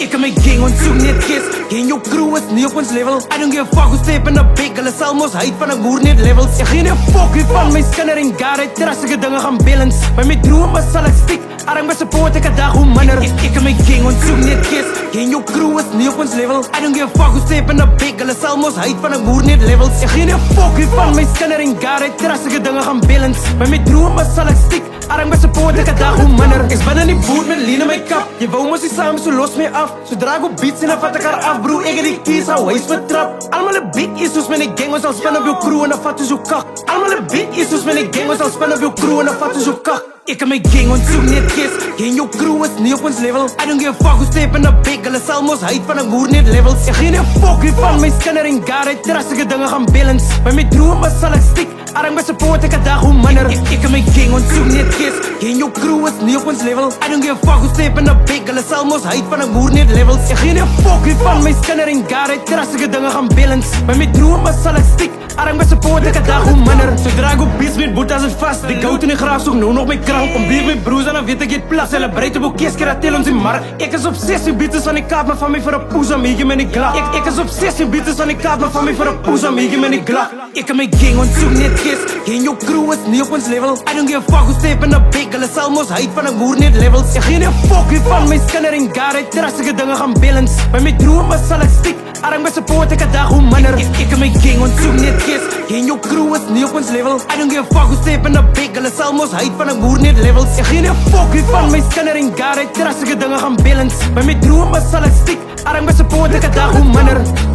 Ek en my gang ons soek net kiss. Geen jou crew is nie op ons level. I don't give a fuck who step in the big. Hulle sal mos uit van 'n boer net levels. Ek gee nie 'n fuck wie van my skinner en God. Hy trastige dinge gaan balance. By my drome sal ek stick. Arm my support ek 'n dag hoe minder. Ek en my gang ons soek net kiss. Geen jou crew is nie op ons level. I don't give a fuck who step in the big. Hulle sal mos uit van 'n boer net levels. Ek gee nie 'n fuck wie van my skinner en God. Hy trastige dinge gaan balance. By my drome sal ek stick. Arm my support ek 'n dag hoe minder. Ek's binne in die boot met lean in my kap. Jy wou mos nie saam so los my af. Sodra ek op beats en dan vat ek haar af bro. Ek het die keys hou huis vertrap. Almal 'n big issues met die gang ons al spin op jou crew en dan vat ons jou kak. Almal 'n big issues met die gang ons al spin op jou crew en dan vat ons jou kak. Ek en my gang ons soek net kiss. Geen jou crew is nie op ons level. I don't give a fuck who step in the big. Hulle sal mos uit van 'n boer net levels. Ek gee nie 'n fuck wie van my skinner en God. Hy trastige dinge gaan balance. By my drome sal ek stick. Arm my support ek 'n dag hoe minder. Ek en my gang ons soek net kiss. Geen jou crew is nie op ons level. I don't give a fuck who step in the big. Hulle sal mos uit van 'n boer net levels. Ek gee nie 'n fuck wie van my skinner en God. Hy trastige dinge gaan balance. By my drome sal ek stick. Arm my support ek 'n dag hoe minder. Sodra ek op beats met boetas is vast. Die goat in die graaf soek nou nog my krank. Om bier met broers en dan weet ek het plas. Celebrate op kees keer dat tel ons die mark. Ek is op 16 beats van die Kaap, maar van my vir 'n poes om hier met die glak. Ek is op 16 beats van die Kaap, maar van my vir 'n poes om hier met die glak. Ek en my gang ons soek net kiss. Geen jou crew is nie op ons level. I don't give a fuck who step in the big. Hulle sal mos uit van 'n boer net levels. Ek gee nie 'n fuck wie van my skinner en God. Hy trastige dinge gaan balance. By my drome sal ek stick. Arm my support ek 'n dag hoe minder. Ek en my gang ons soek net kiss. Geen jou crew is nie op ons level. I don't give a fuck who step in the big. Hulle sal mos uit van 'n boer net levels. Ek gee nie 'n fuck wie van my skinner en God. Hy trastige dinge gaan balance. By my drome sal ek stick. Arm my support ek 'n dag hoe minder.